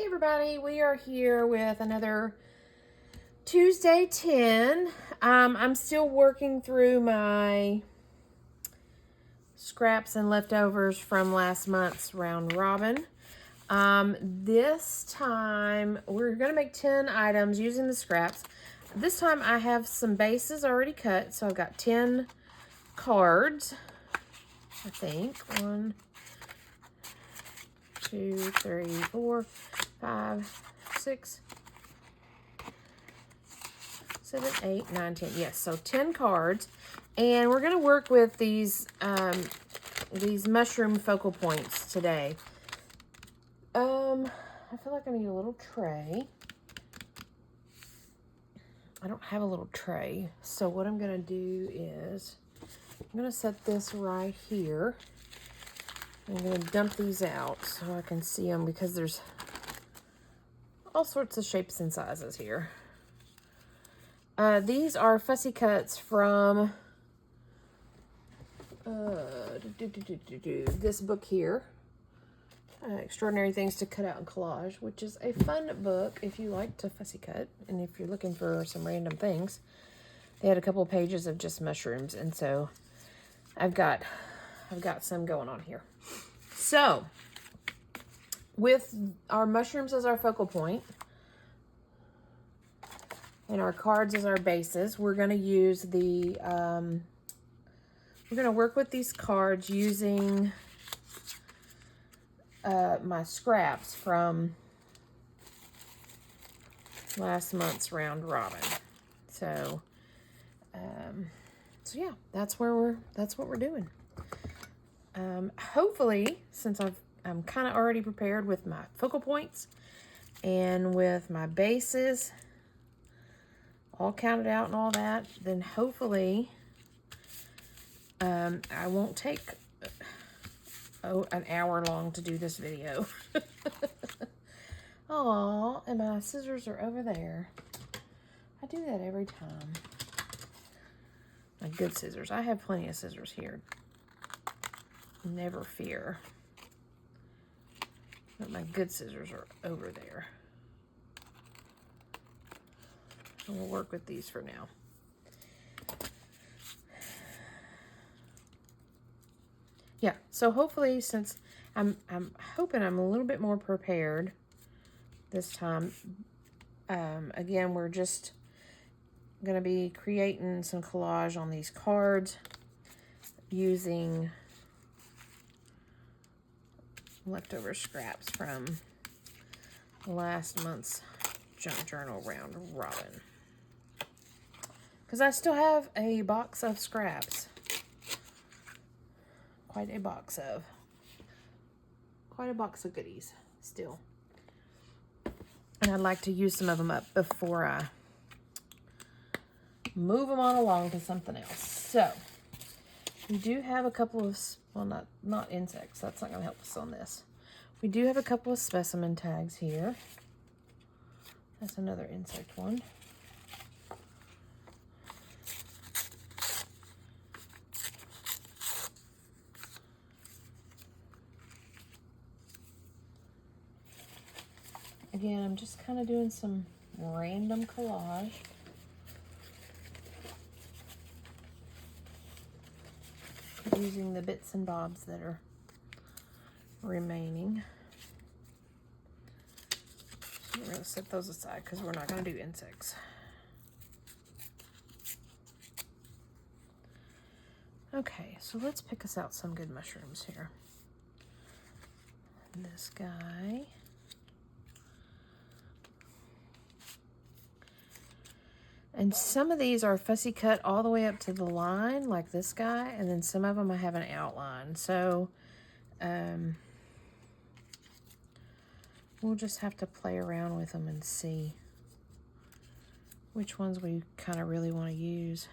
everybody, we are here with another Tuesday 10. I'm still working through my scraps and leftovers from last month's round robin. This time we're going to make 10 items using the scraps. This time I have some bases already cut, so I've got 10 cards, I think. 1, 2, 3, 4, 5, 6, 7, 8, 9, 10. Yes, so 10 cards. And we're going to work with these mushroom focal points today. I feel like I need a little tray. I don't have a little tray. So what I'm going to do is I'm going to set this right here. I'm going to dump these out so I can see them because there's all sorts of shapes and sizes here. These are fussy cuts from this book here. Extraordinary Things to Cut Out and Collage, which is a fun book if you like to fussy cut and if you're looking for some random things. They had a couple of pages of just mushrooms, and so I've got some going on here. So, with our mushrooms as our focal point and our cards as our bases, we're going to use the, we're going to work with these cards using my scraps from last month's round robin. So, so yeah, that's what we're doing. Hopefully, since I'm kind of already prepared with my focal points and with my bases all counted out and all that, then hopefully I won't take an hour long to do this video. Aw, and my scissors are over there. I do that every time. My good scissors. I have plenty of scissors here. Never fear. But my good scissors are over there. And we'll work with these for now. Yeah, so hopefully, since I'm hoping I'm a little bit more prepared this time. Again, we're just going to be creating some collage on these cards using leftover scraps from last month's junk journal round robin. Because I still have a box of scraps. Quite a box of goodies still. And I'd like to use some of them up before I move them on along to something else. So, we do have a couple of, well, not insects. That's not going to help us on this. We do have a couple of specimen tags here. That's another insect one. Again, I'm just kind of doing some random collage. Using the bits and bobs that are remaining. We're going to set those aside because we're not going to do insects. Okay, so let's pick us out some good mushrooms here. This guy. And some of these are fussy cut all the way up to the line, like this guy, and then some of them I have an outline. So, we'll just have to play around with them and see which ones we kind of really want to use.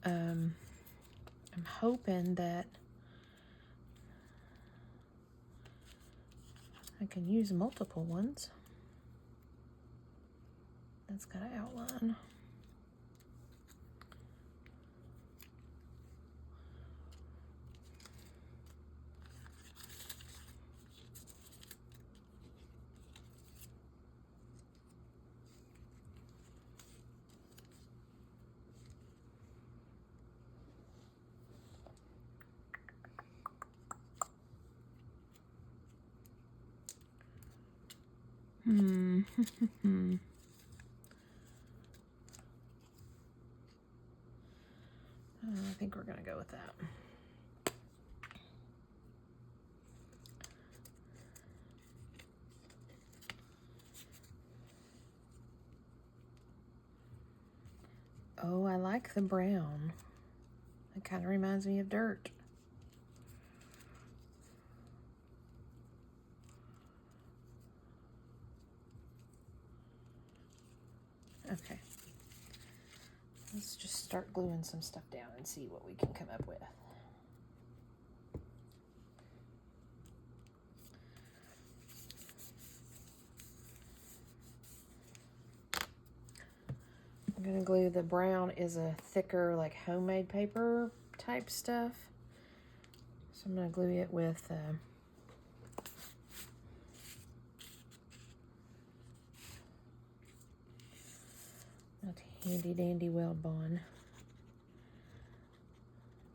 I'm hoping that I can use multiple ones. That's got an outline. I think we're going to go with that. Oh, I like the brown. It kind of reminds me of dirt. Okay. Let's just start gluing some stuff down and see what we can come up with. I'm going to glue the brown is a thicker, like homemade paper type stuff. So I'm going to glue it with that handy dandy weld bond.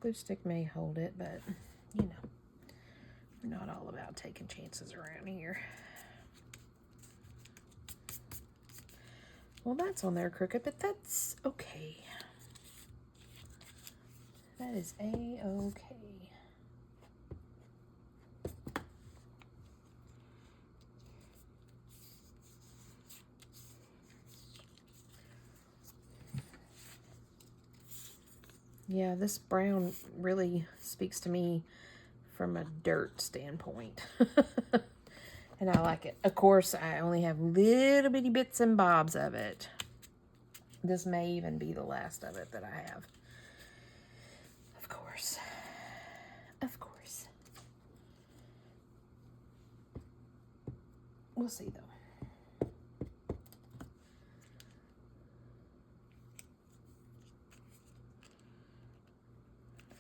Glue stick may hold it, but you know, we're not all about taking chances around here. Well, that's on there crooked, but that's okay. That is a-okay. Yeah, this brown really speaks to me from a dirt standpoint. And I like it. Of course, I only have little bitty bits and bobs of it. This may even be the last of it that I have. Of course. Of course. We'll see, though.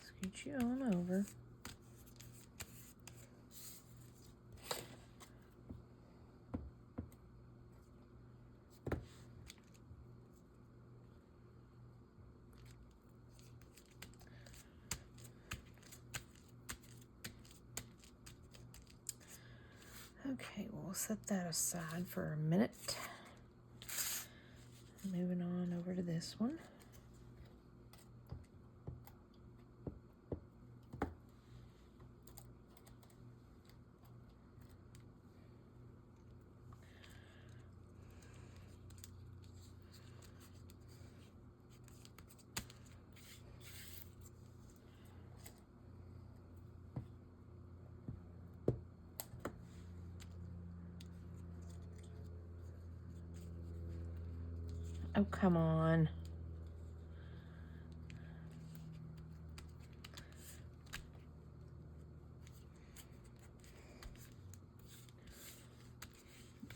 Scoot you on over. Okay, we'll set that aside for a minute. Moving on over to this one. Oh, come on.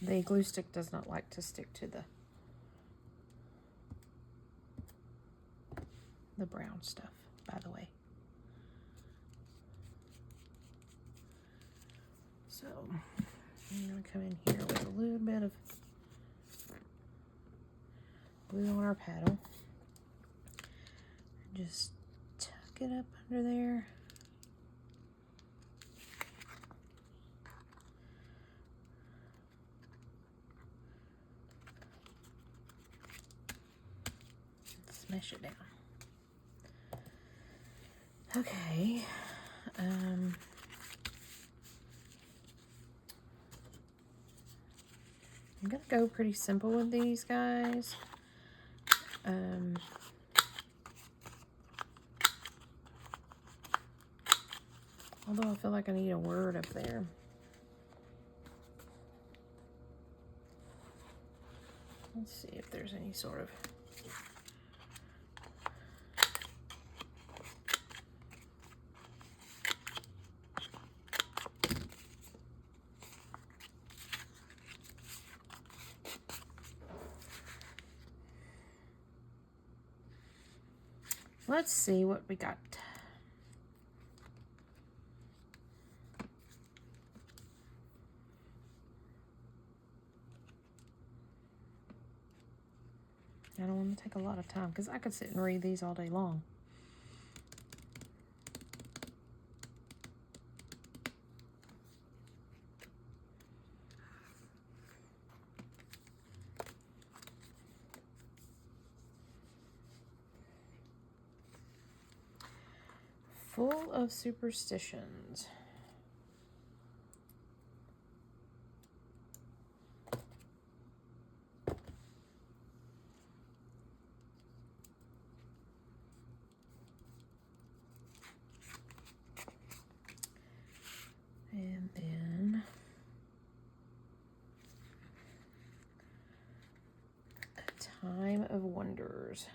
The glue stick does not like to stick to the brown stuff, by the way. So I'm going to come in here with a little bit of glue on our paddle. Just tuck it up under there. Smash it down. Okay. I'm gonna go pretty simple with these guys. Although I feel like I need a word up there. Let's see if there's any sort of let's see what we got. I don't want to take a lot of time because I could sit and read these all day long. Full of superstitions. And then A Time of Wonders.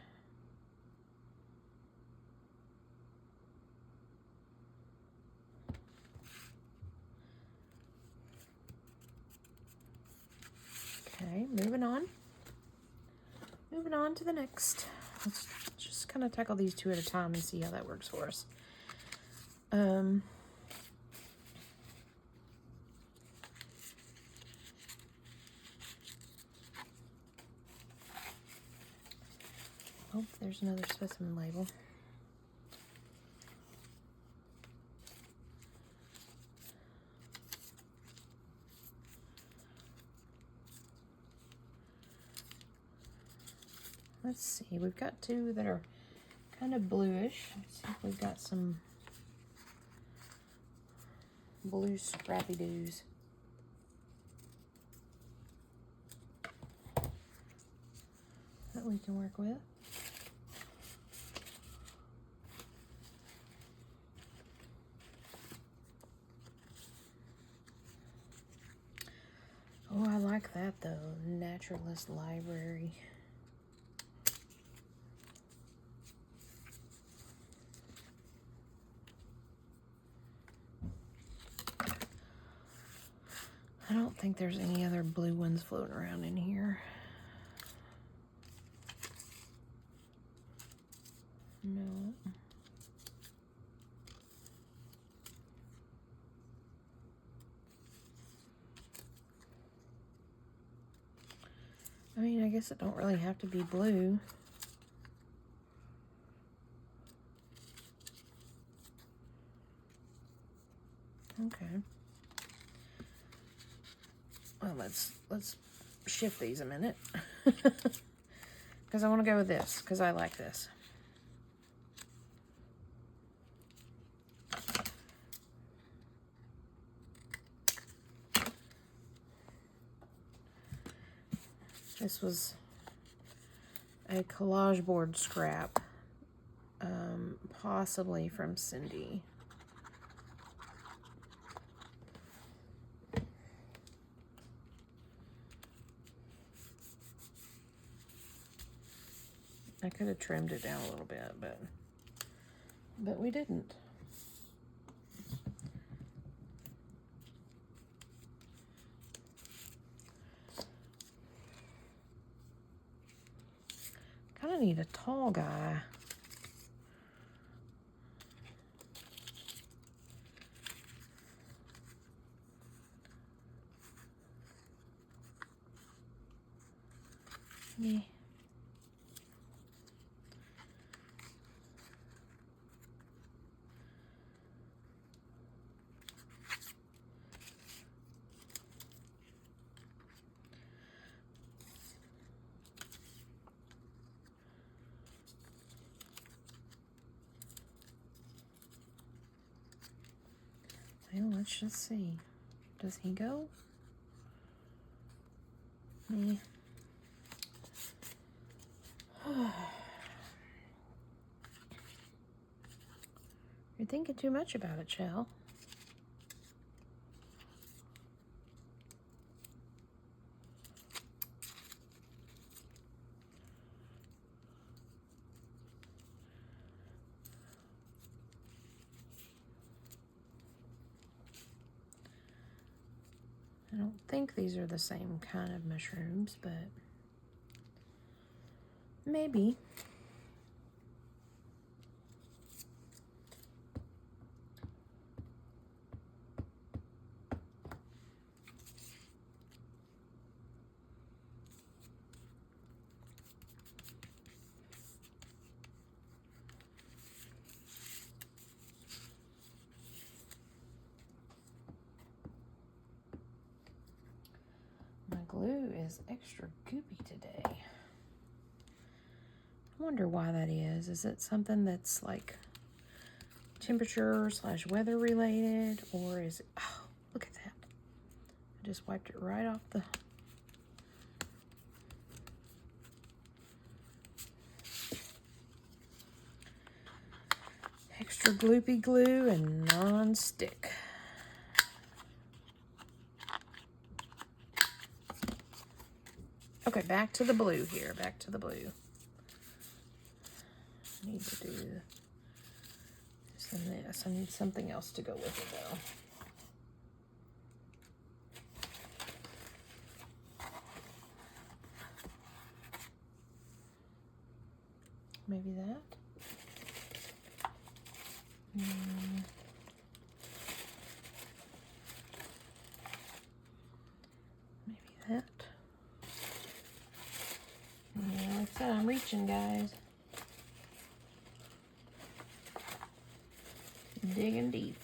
Okay, moving on. Moving on to the next. Let's just kind of tackle these two at a time and see how that works for us. Oh, there's another specimen label. Let's see, we've got two that are kind of bluish. Let's see if we've got some blue scrappy doos. That we can work with. Oh, I like that though. Naturalist Library. I don't think there's any other blue ones floating around in here. No. I mean, I guess it don't really have to be blue. Okay. Well, let's shift these a minute. Because I want to go with this, because I like this. This was a collage board scrap, possibly from Cindy. I could have trimmed it down a little bit, but we didn't. Kind of need a tall guy. Yeah. Well, let's just see. Does he go? Yeah. You're thinking too much about it, Shell. I don't think these are the same kind of mushrooms, but maybe. My glue is extra goopy today. I wonder why that is. Is it something that's like temperature / weather related, or is it, oh, look at that. I just wiped it right off the, extra gloopy glue and non-stick. Okay, back to the blue here, back to the blue. I need to do this and this. I need something else to go with it though. Maybe that. Maybe that. Yeah, like I said, I'm reaching, guys. Digging deep.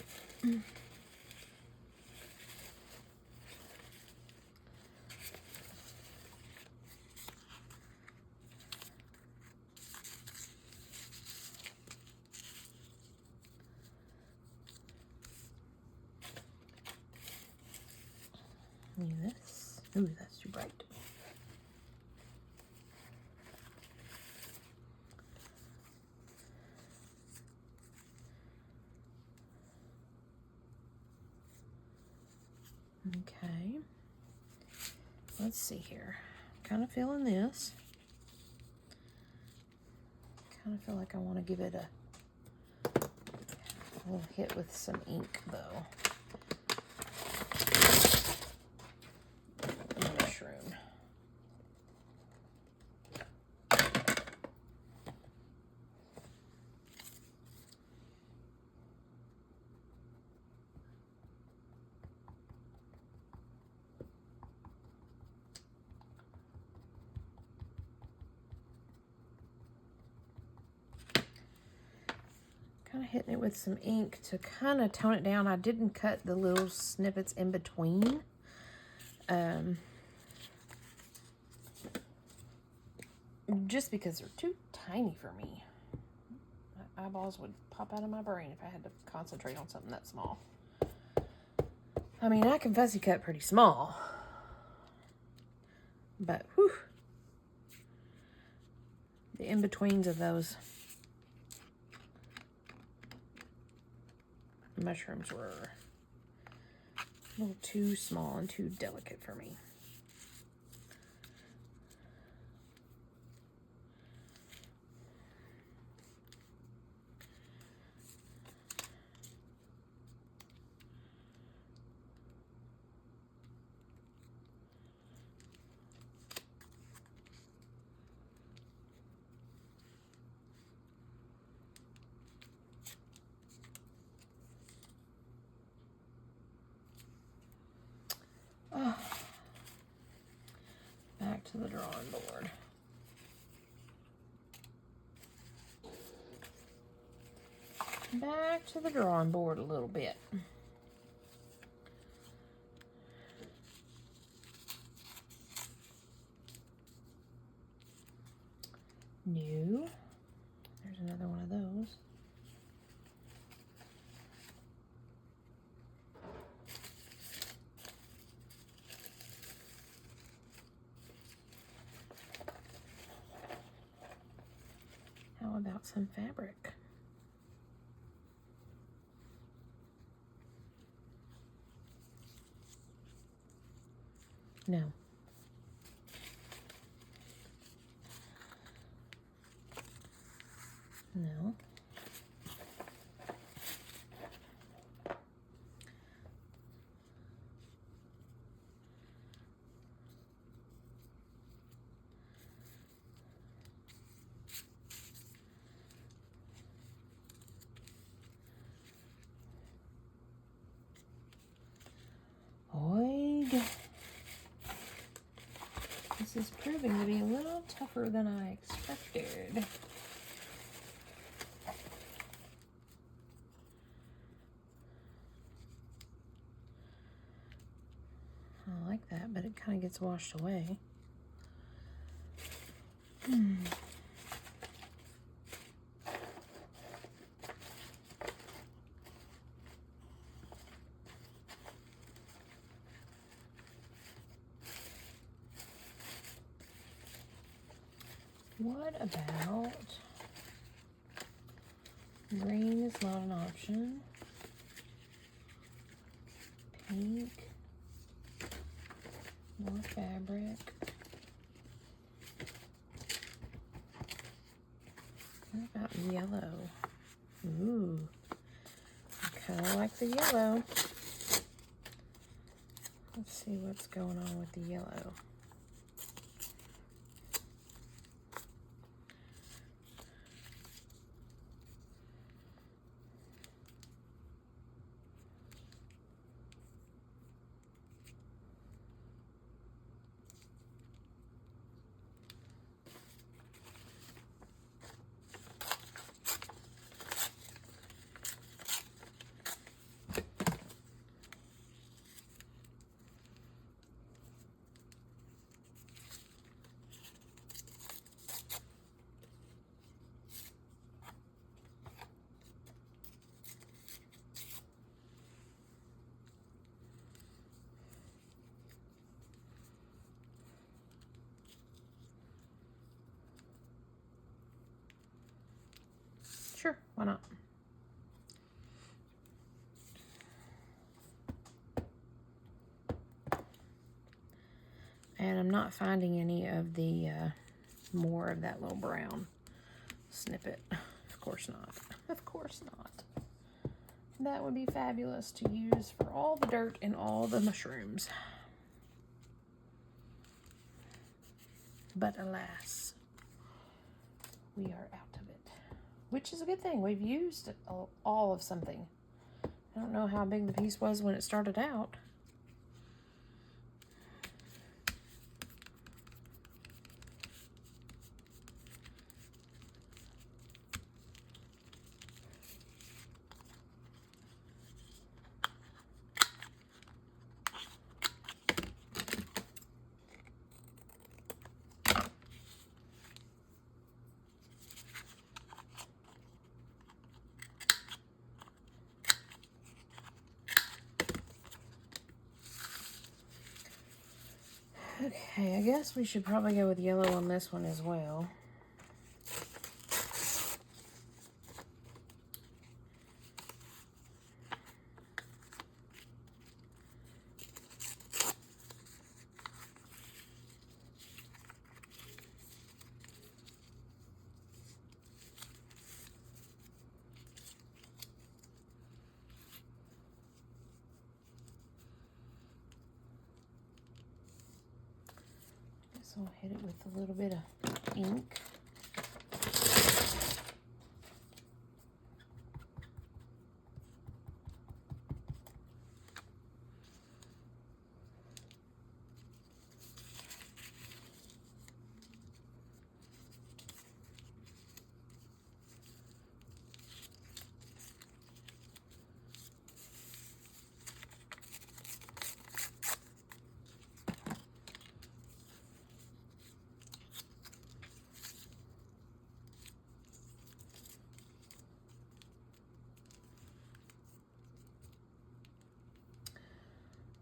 This. Ooh, that's too bright. Okay. Let's see here. Kind of feeling this. Kind of feel like I want to give it a little hit with some ink though. Mushroom. Kind of hitting it with some ink to kind of tone it down. I didn't cut the little snippets in between. Just because they're too tiny for me. My eyeballs would pop out of my brain if I had to concentrate on something that small. I mean, I can fussy cut pretty small. But, whew. The in-betweens of those mushrooms were a little too small and too delicate for me. Oh. Back to the drawing board. Back to the drawing board a little bit. New. There's another one of those. How about some fabric? No. No. Oig. This is proving to be a little tougher than I expected. I like that, but it kind of gets washed away. What about green is not an option. Pink. More fabric. What about yellow? Ooh. I kind of like the yellow. Let's see what's going on with the yellow. Sure, why not? And I'm not finding any of the more of that little brown snippet. Of course not. Of course not. That would be fabulous to use for all the dirt and all the mushrooms. But alas, we are out of it. Which is a good thing. We've used all of something. I don't know how big the piece was when it started out. Okay, I guess we should probably go with yellow on this one as well. So I'll hit it with a little bit of ink.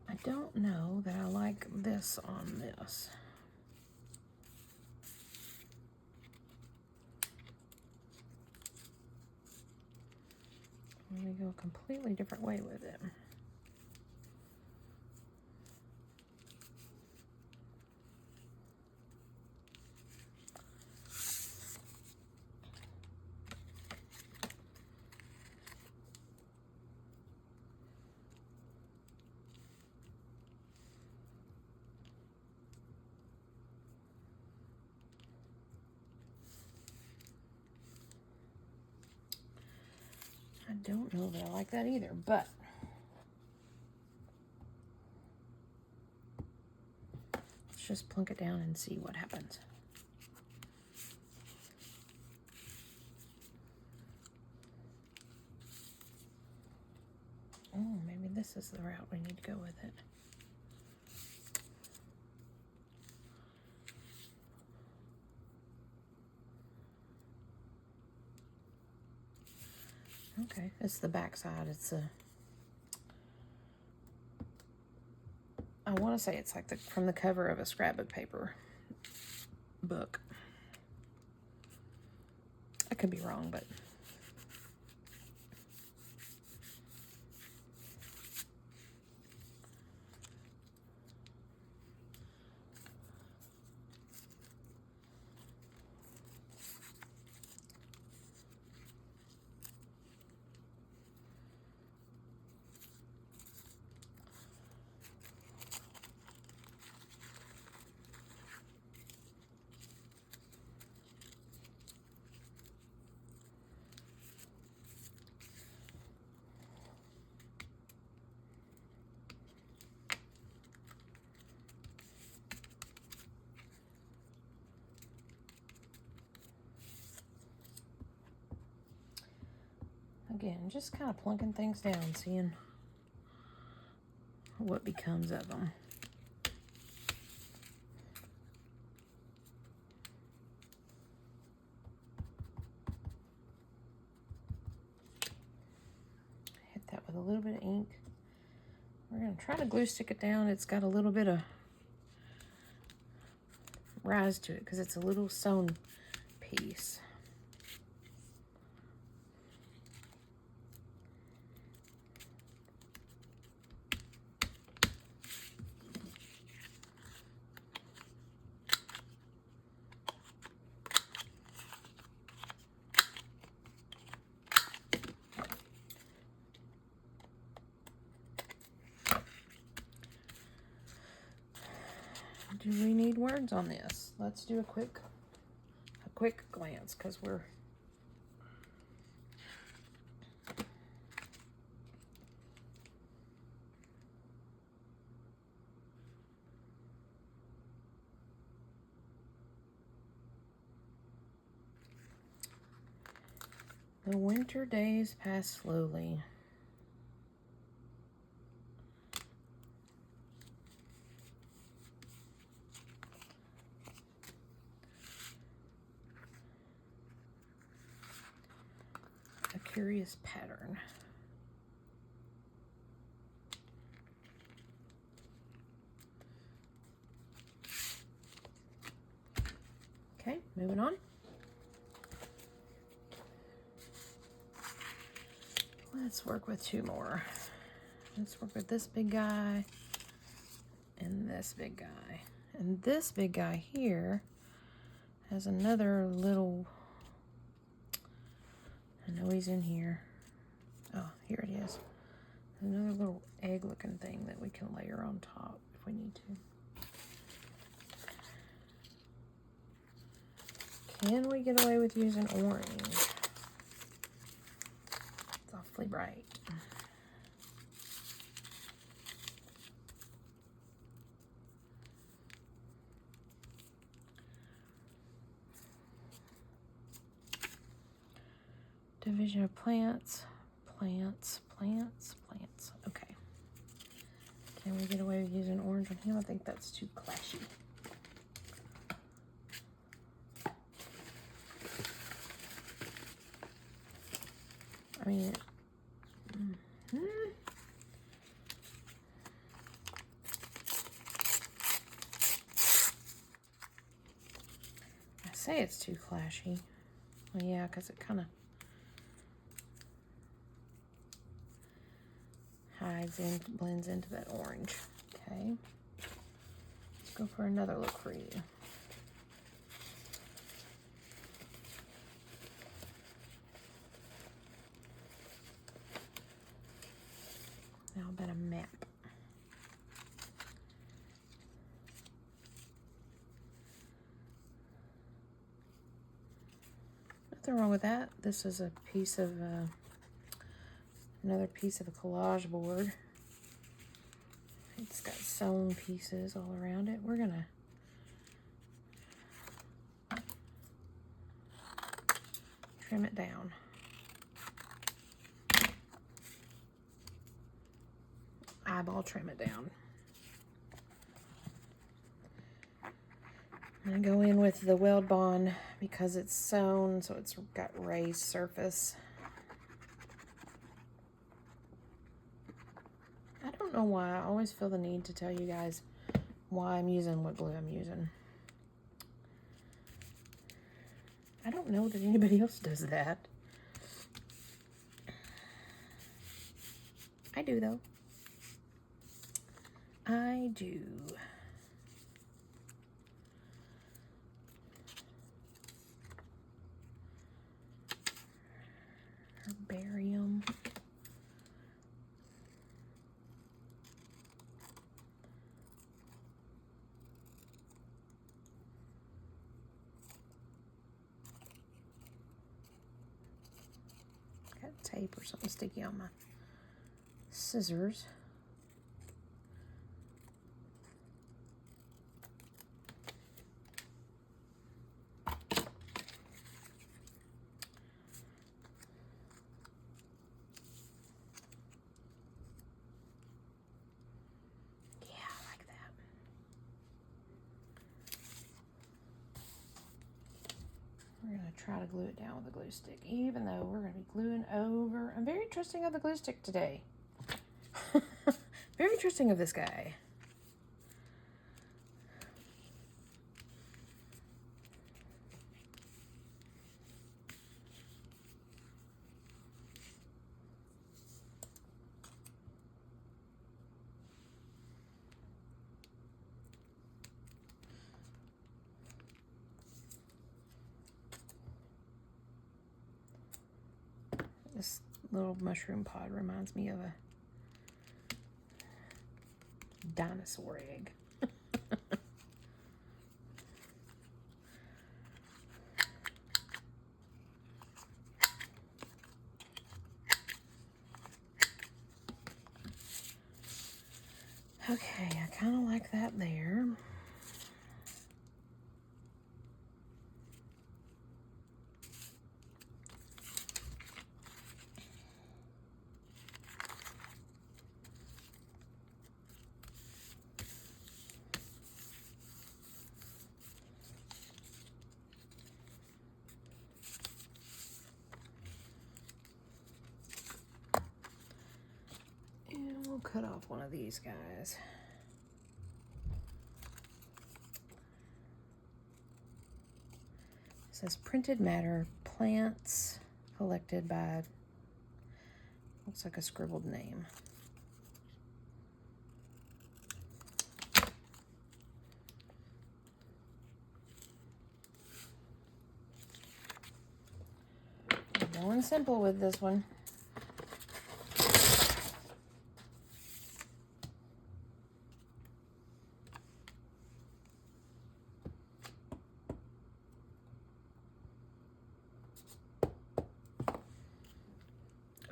I don't know that I like this on this. I'm going to go a completely different way with it. I don't know that I like that either, but let's just plunk it down and see what happens. Oh, maybe this is the route we need to go with it. Okay, it's the back side. It's a, I want to say it's like from the cover of a scrapbook paper book. I could be wrong, but again, just kind of plunking things down, seeing what becomes of them. Hit that with a little bit of ink. We're going to try to glue stick it down. It's got a little bit of rise to it because it's a little sewn piece. Do we need words on this? Let's do a quick glance because we're the winter days pass slowly. Curious pattern. Okay, moving on. Let's work with two more. Let's work with this big guy and this big guy. And this big guy here has another little, I know he's in here. Oh, here it is. Another little egg looking thing that we can layer on top if we need to. Can we get away with using orange? It's awfully bright. Division of plants, plants, plants, plants. Okay. Can we get away with using orange on him? I think that's too clashy. I mean, I say it's too clashy. Well, yeah, because it kind of hides in, blends into that orange. Okay. Let's go for another look for you. Now about a map. Nothing wrong with that. This is a piece of another piece of a collage board. It's got sewn pieces all around it. We're gonna trim it down. Eyeball trim it down. I'm gonna go in with the weld bond because it's sewn, so it's got raised surface. I don't know why. I always feel the need to tell you guys why I'm using what glue I'm using. I don't know that anybody else does that. I do, though. I do. Herbarium. Got tape or something sticky on my scissors. We're going to try to glue it down with a glue stick, even though we're going to be gluing over. I'm very trusting of the glue stick today. Very trusting of this guy. This little mushroom pod reminds me of a dinosaur egg. Okay, I kind of like that there. And we'll cut off one of these guys. It says printed matter, plants collected by, looks like a scribbled name. Going simple with this one.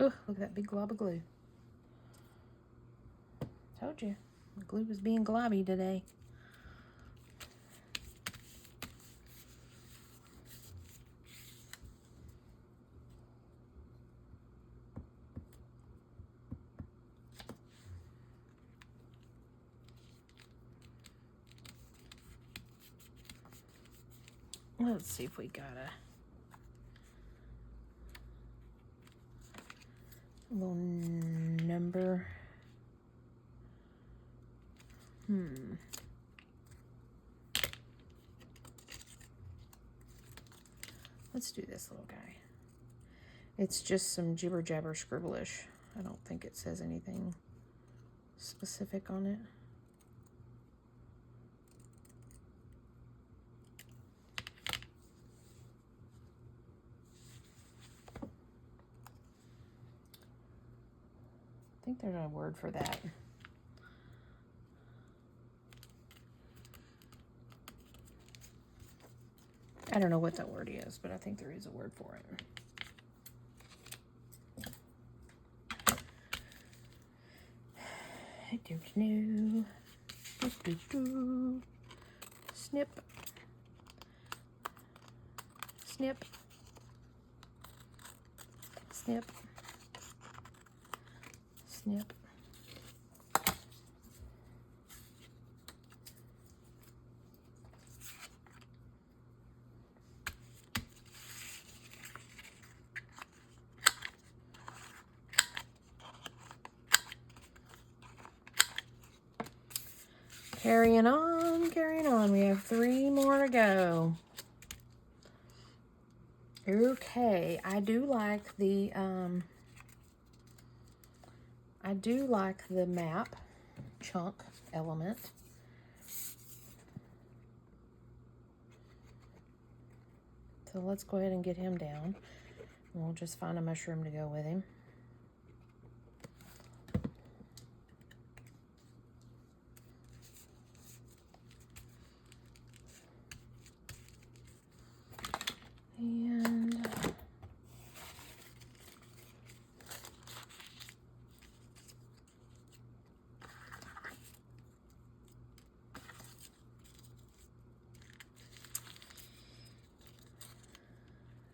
Oh, look at that big glob of glue. Told you, the glue was being globby today. Let's see if we got a little number. Let's do this little guy. It's just some jibber jabber scribblish. I don't think it says anything specific on it. I think there's a word for that. I don't know what that word is, but I think there is a word for it. I don't know. Snip. Snip. Snip. Snip. Carrying on, carrying on. We have 3 more to go. Okay, I do like the map chunk element. So let's go ahead and get him down. We'll just find a mushroom to go with him.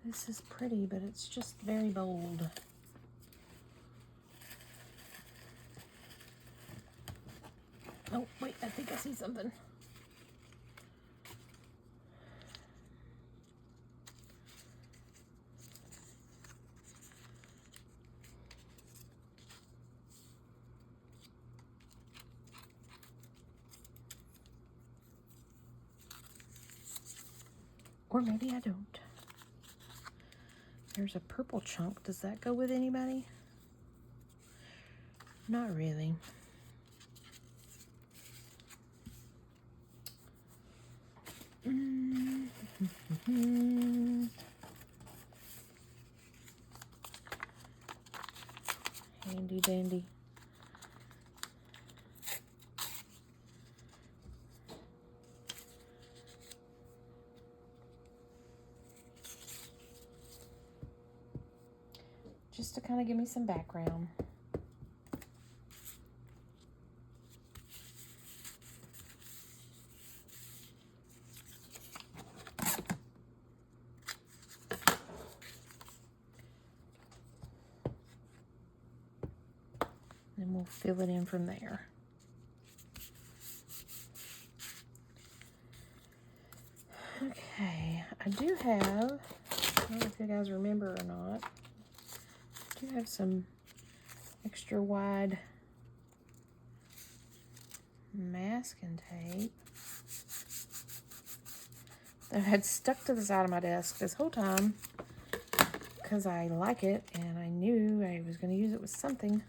And this is pretty, but it's just very bold. Oh, wait, I think I see something. Or maybe I don't. There's a purple chunk. Does that go with anybody? Not really. Handy dandy. Just to kind of give me some background. And we'll fill it in from there. Okay, I do have, I don't know if you guys remember or not, I do have some extra wide masking tape that I had stuck to the side of my desk this whole time because I like it and I knew I was going to use it with something.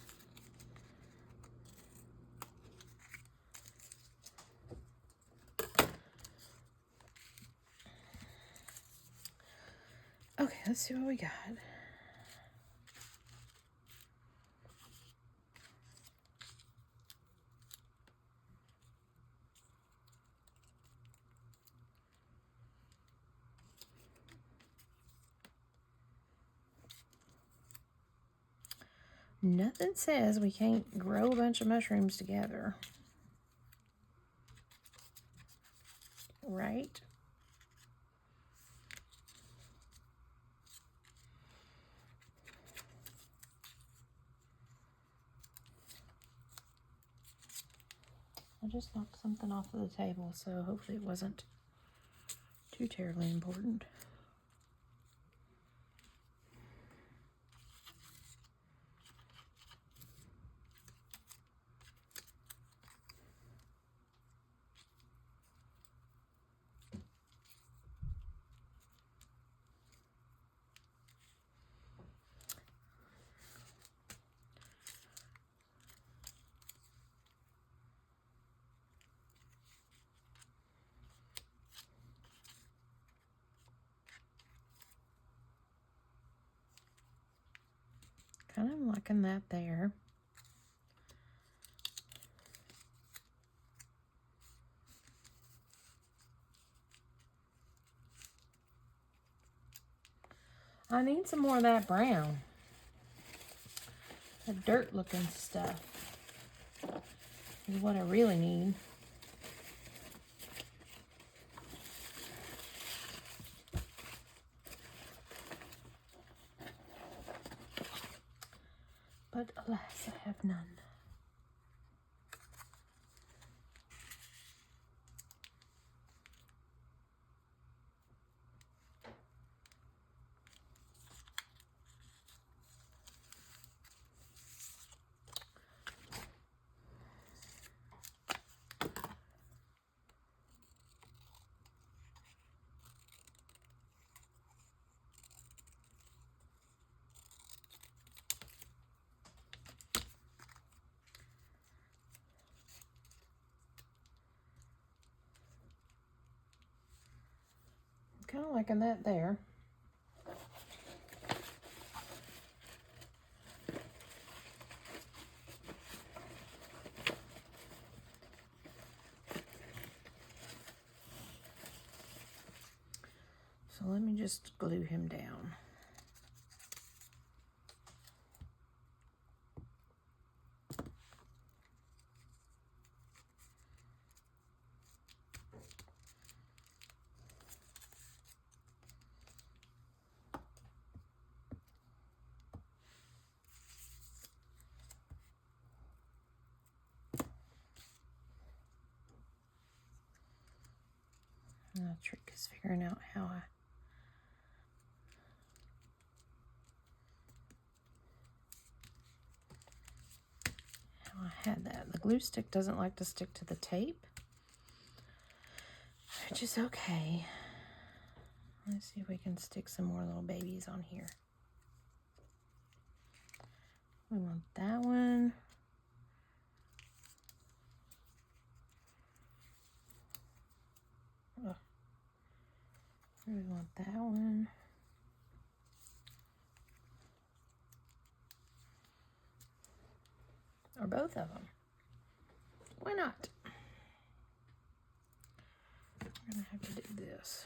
Okay, let's see what we got. Nothing says we can't grow a bunch of mushrooms together. Right? I just knocked something off of the table, so hopefully it wasn't too terribly important. Kind of liking that there. I need some more of that brown. The dirt looking stuff is what I really need. But alas, I have none. Kind of liking that there. So let me just glue him down. And the trick is figuring out how I had that. The glue stick doesn't like to stick to the tape, which is okay. Let's see if we can stick some more little babies on here. We want that one. Oh. We want that one. Or both of them. Why not? We're gonna have to do this.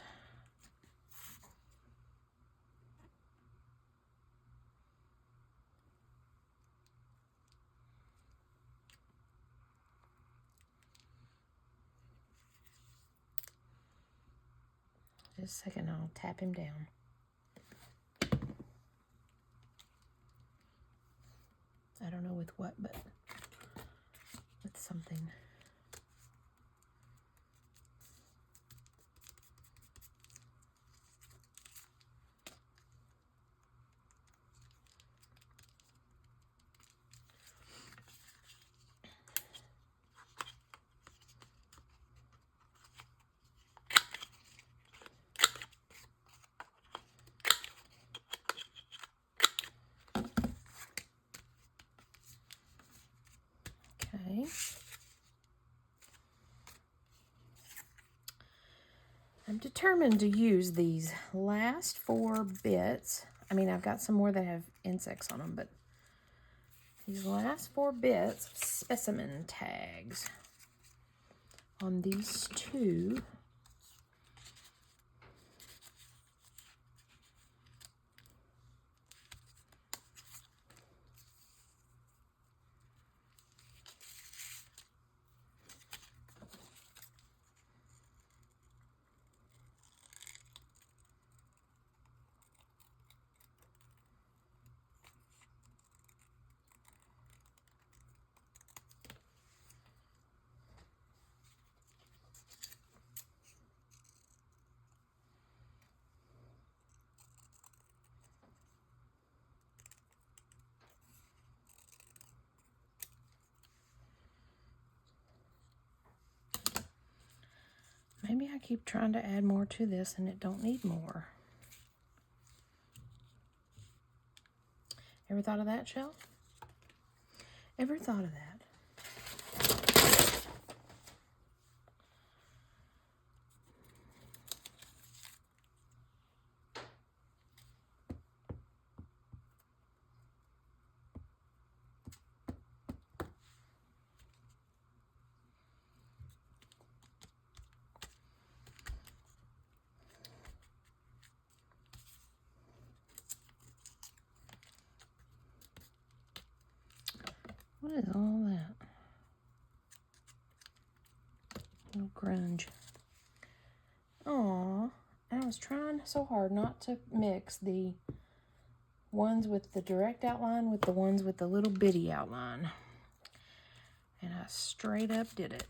Just a second, I'll tap him down. I don't know with what, but with something. Okay. I'm determined to use these last 4 bits. I mean, I've got some more that have insects on them, but these last 4 bits of specimen tags on these 2. Maybe I keep trying to add more to this and it don't need more. Ever thought of that, Shell? Ever thought of that? What is all that? Little grunge. Aw, I was trying so hard not to mix the ones with the direct outline with the ones with the little bitty outline. And I straight up did it.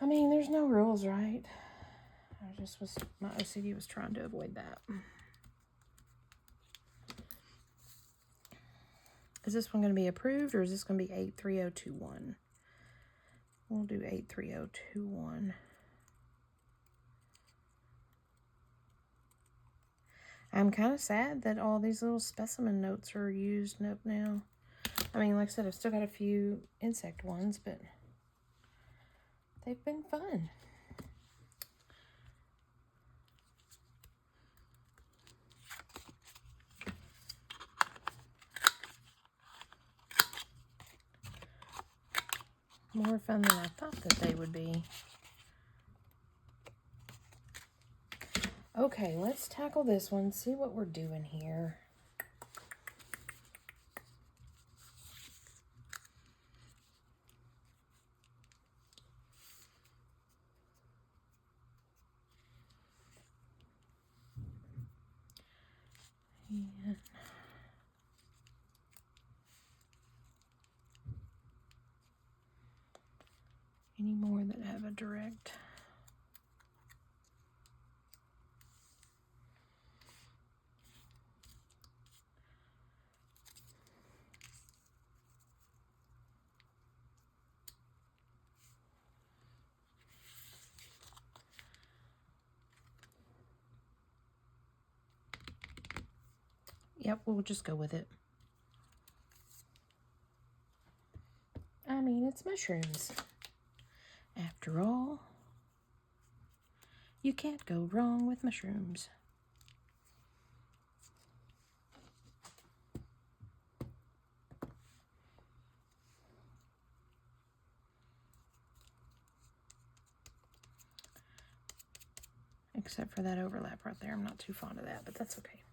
I mean, there's no rules, right? My OCD was trying to avoid that. Is this one going to be approved, or is this going to be 83021? We'll do 83021. I'm kind of sad that all these little specimen notes are used up now. I mean, like I said, I've still got a few insect ones, but they've been fun. More fun than I thought that they would be. Okay, let's tackle this one, see what we're doing here. And any more that have a direct. Yep, we'll just go with it. I mean, it's mushrooms. After all, you can't go wrong with mushrooms. Except for that overlap right there. I'm not too fond of that, but that's okay.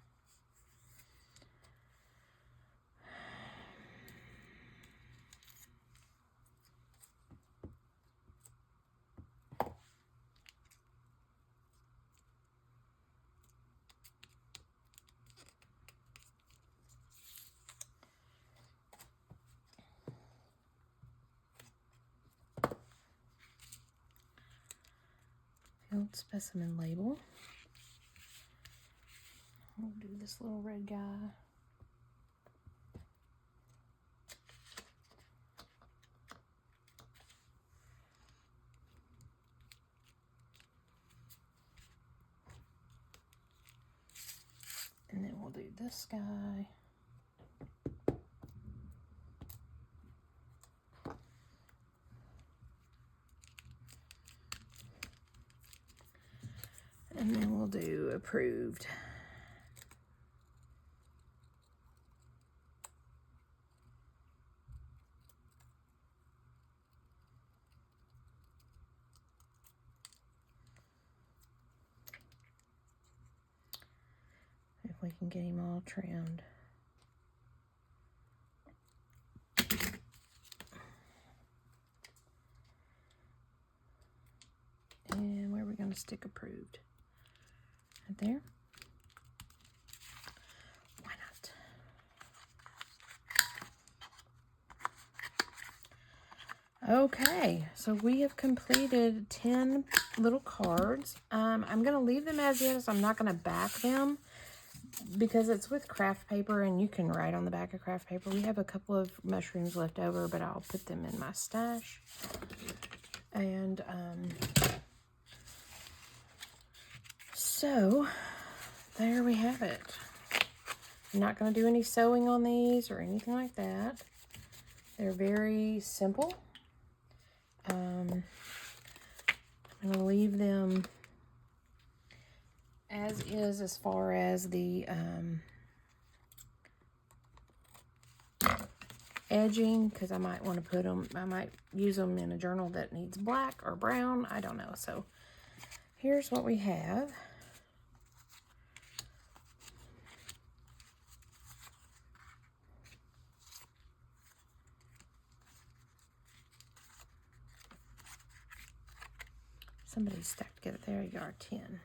Field specimen label. We'll do this little red guy. And then we'll do this guy. And then we'll do approved. If we can get him all trimmed. And where are we going to stick approved? Right there. Why not? Okay, so we have completed 10 little cards. I'm going to leave them as is. I'm not going to back them because it's with craft paper and you can write on the back of craft paper. We have a couple of mushrooms left over, but I'll put them in my stash. And so there we have it. I'm not going to do any sewing on these or anything like that. They're very simple. I'm going to leave them as is as far as the edging, because I might want to put them, I might use them in a journal that needs black or brown. I don't know. So here's what we have. Somebody stuck together. There you are, 10.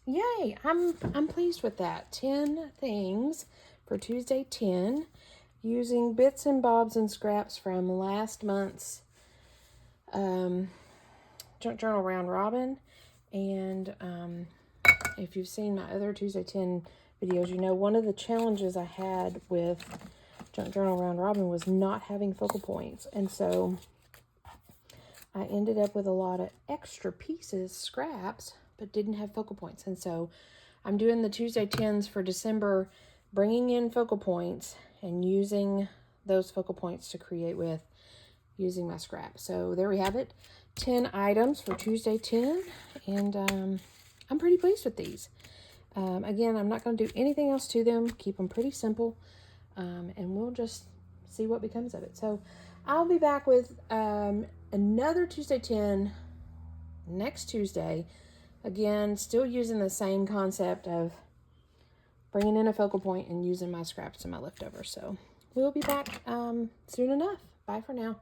Yay! I'm pleased with that. 10 things for Tuesday 10, using bits and bobs and scraps from last month's Junk Journal Round Robin. And if you've seen my other Tuesday 10 videos, you know one of the challenges I had with Junk Journal Round Robin was not having focal points. And so I ended up with a lot of extra pieces, scraps, but didn't have focal points. And so I'm doing the Tuesday 10s for December, bringing in focal points and using those focal points to create with. using my scrap. So there we have it. 10 items for Tuesday 10. And I'm pretty pleased with these. Again, I'm not going to do anything else to them. Keep them pretty simple. And we'll just see what becomes of it. So I'll be back with another Tuesday 10 next Tuesday. Again, still using the same concept of bringing in a focal point and using my scraps and my leftovers. So we'll be back soon enough. Bye for now.